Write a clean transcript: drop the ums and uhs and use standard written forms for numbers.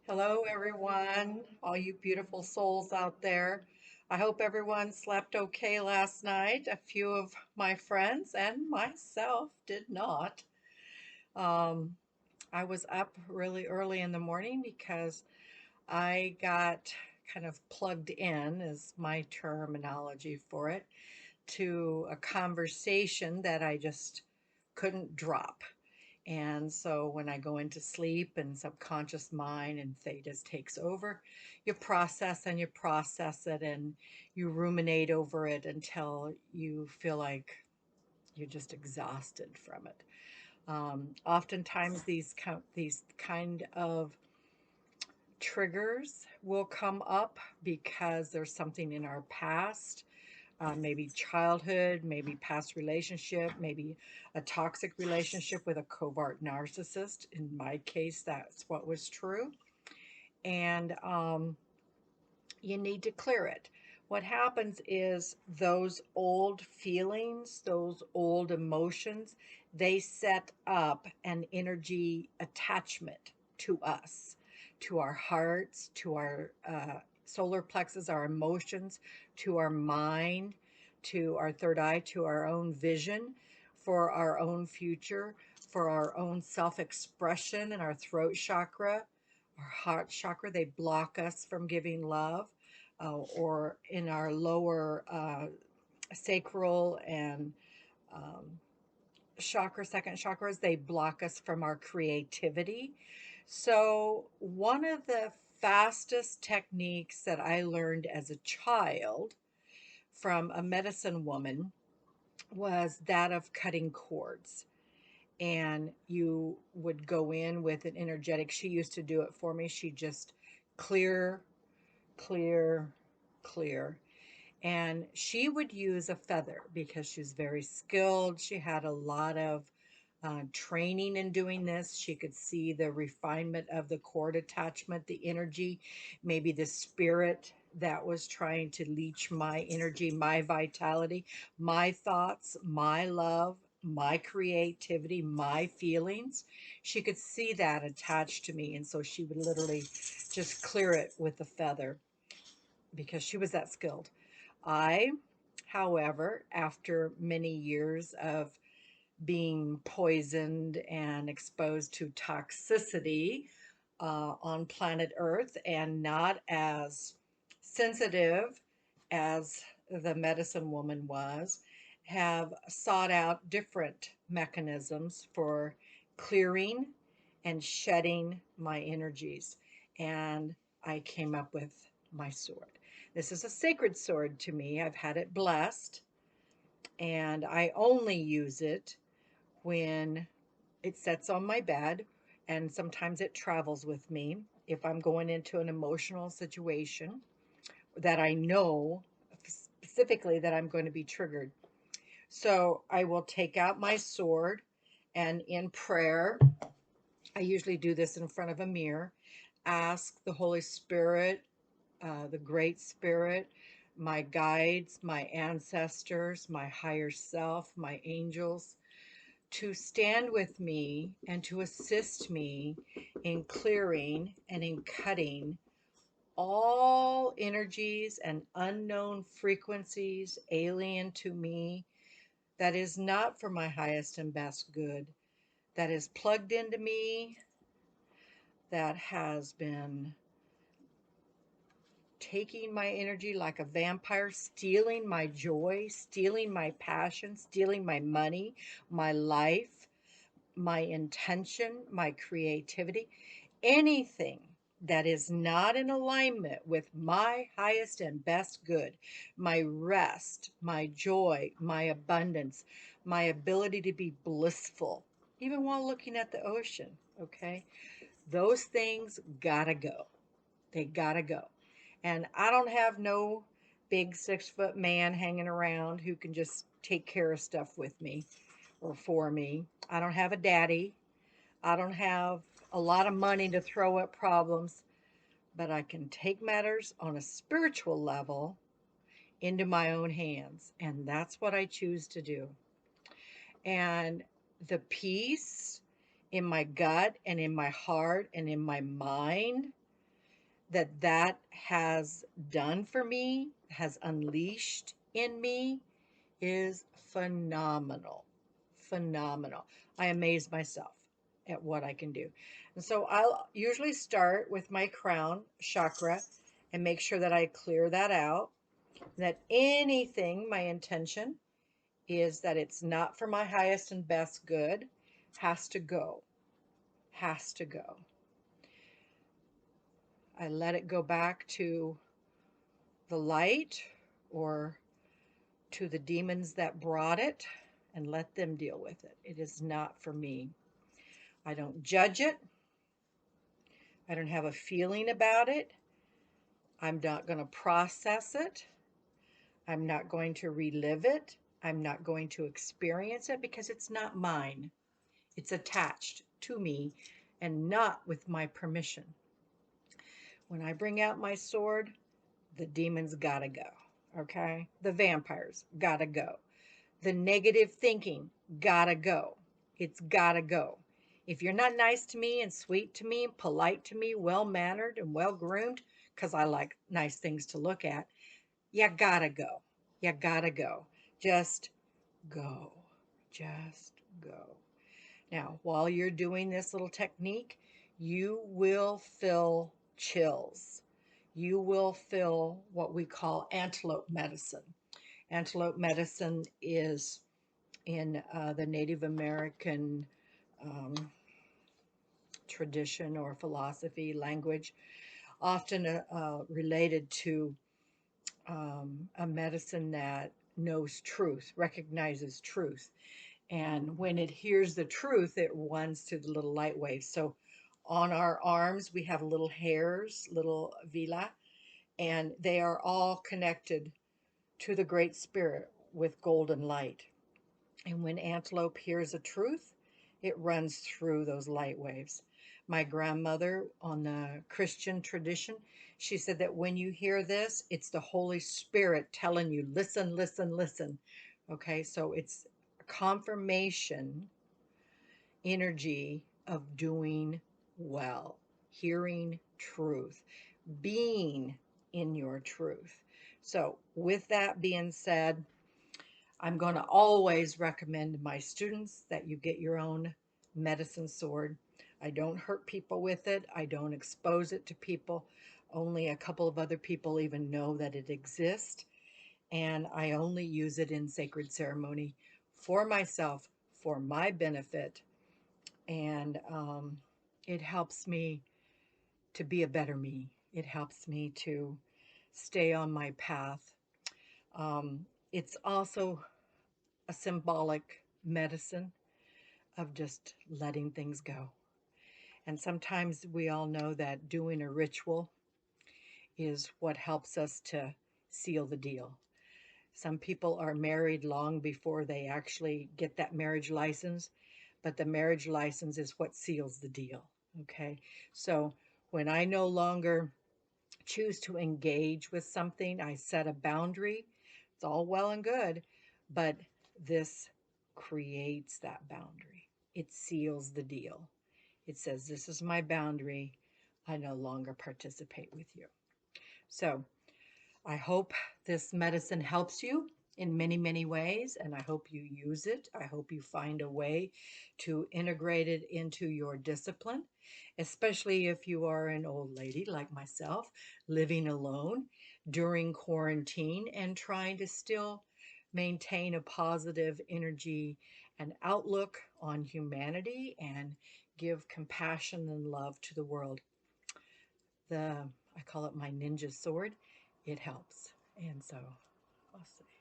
Hello, everyone, all you beautiful souls out there. I hope everyone slept okay last night. A few of my friends and myself did not. Um, I was up really early in the morning because I got kind of plugged in, is my terminology for it, to a conversation that I just couldn't drop. And so when I go into sleep and subconscious mind and theta takes over, you process it and you ruminate over it until you feel like you're just exhausted from it. Oftentimes these kind of triggers will come up because there's something in our past, maybe childhood, maybe past relationship, maybe a toxic relationship with a covert narcissist. In my case, that's what was true. And you need to clear it. What happens is those old feelings, those old emotions, they set up an energy attachment to us, to our hearts, to our solar plexus, our emotions, to our mind, to our third eye, to our own vision for our own future, for our own self expression and our throat chakra, our heart chakra. They block us from giving love, or in our lower sacral and um, chakra, second chakras, they block us from our creativity. So, one of the fastest techniques that I learned as a child from a medicine woman was that of cutting cords. And you would go in with an energetic, she used to do it for me. She just clear, clear, clear. And she would use a feather because she's very skilled. She had a lot of training in doing this. She could see the refinement of the cord attachment, the energy, maybe the spirit that was trying to leech my energy, my vitality, my thoughts, my love, my creativity, my feelings. She could see that attached to me. And so she would literally just clear it with a feather because she was that skilled. I, however, after many years of being poisoned and exposed to toxicity on planet Earth and not as sensitive as the medicine woman was, have sought out different mechanisms for clearing and shedding my energies. And I came up with my sword. This is a sacred sword to me. I've had it blessed, and I only use it when it sets on my bed, and sometimes it travels with me if I'm going into an emotional situation that I know specifically that I'm going to be triggered. So I will take out my sword, and in prayer, I usually do this in front of a mirror, ask the Holy Spirit, the Great Spirit, my guides, my ancestors, my higher self, my angels, to stand with me and to assist me in clearing and in cutting all energies and unknown frequencies alien to me that is not for my highest and best good, that is plugged into me, that has been taking my energy like a vampire, stealing my joy, stealing my passion, stealing my money, my life, my intention, my creativity, anything that is not in alignment with my highest and best good, my rest, my joy, my abundance, my ability to be blissful, even while looking at the ocean, okay? Those things gotta go. They gotta go. And I don't have no big 6 foot man hanging around who can just take care of stuff with me or for me. I don't have a daddy. I don't have a lot of money to throw at problems, but I can take matters on a spiritual level into my own hands. And that's what I choose to do. And the peace in my gut and in my heart and in my mind that has done for me, has unleashed in me, is phenomenal. Phenomenal. I amaze myself at what I can do. And so I'll usually start with my crown chakra and make sure that I clear that out. That anything, my intention is that it's not for my highest and best good, has to go. Has to go. I let it go back to the light or to the demons that brought it and let them deal with it. It is not for me. I don't judge it. I don't have a feeling about it. I'm not going to process it. I'm not going to relive it. I'm not going to experience it because it's not mine. It's attached to me and not with my permission. When I bring out my sword, the demons gotta go. Okay? The vampires gotta go. The negative thinking gotta go. It's gotta go. If you're not nice to me and sweet to me, polite to me, well mannered and well groomed, because I like nice things to look at, you gotta go. You gotta go. Just go. Just go. Now, while you're doing this little technique, you will feel chills. You will feel what we call antelope medicine. Antelope medicine is in the Native American um, tradition or philosophy, language, often related to a medicine that knows truth, recognizes truth. And when it hears the truth, it runs to the little light waves. So on our arms, we have little hairs, little vila, and they are all connected to the Great Spirit with golden light. And when antelope hears a truth, it runs through those light waves. My grandmother, on the Christian tradition, she said that when you hear this, it's the Holy Spirit telling you, listen, listen, listen. Okay, so it's confirmation energy of doing well, hearing truth, being in your truth. So, with that being said, I'm going to always recommend my students that you get your own medicine sword. I don't hurt people with it. I don't expose it to people. Only a couple of other people even know that it exists. And I only use it in sacred ceremony for myself, for my benefit. And it helps me to be a better me. It helps me to stay on my path. It's also a symbolic medicine of just letting things go. And sometimes we all know that doing a ritual is what helps us to seal the deal. Some people are married long before they actually get that marriage license, but the marriage license is what seals the deal. Okay. So when I no longer choose to engage with something, I set a boundary. It's all well and good, but this creates that boundary. It seals the deal. It says, this is my boundary. I no longer participate with you. So I hope this medicine helps you in many, many ways, and I hope you use it. I hope you find a way to integrate it into your discipline, especially if you are an old lady like myself, living alone during quarantine and trying to still maintain a positive energy and outlook on humanity and give compassion and love to the world. I call it my ninja sword. It helps. And so I'll say.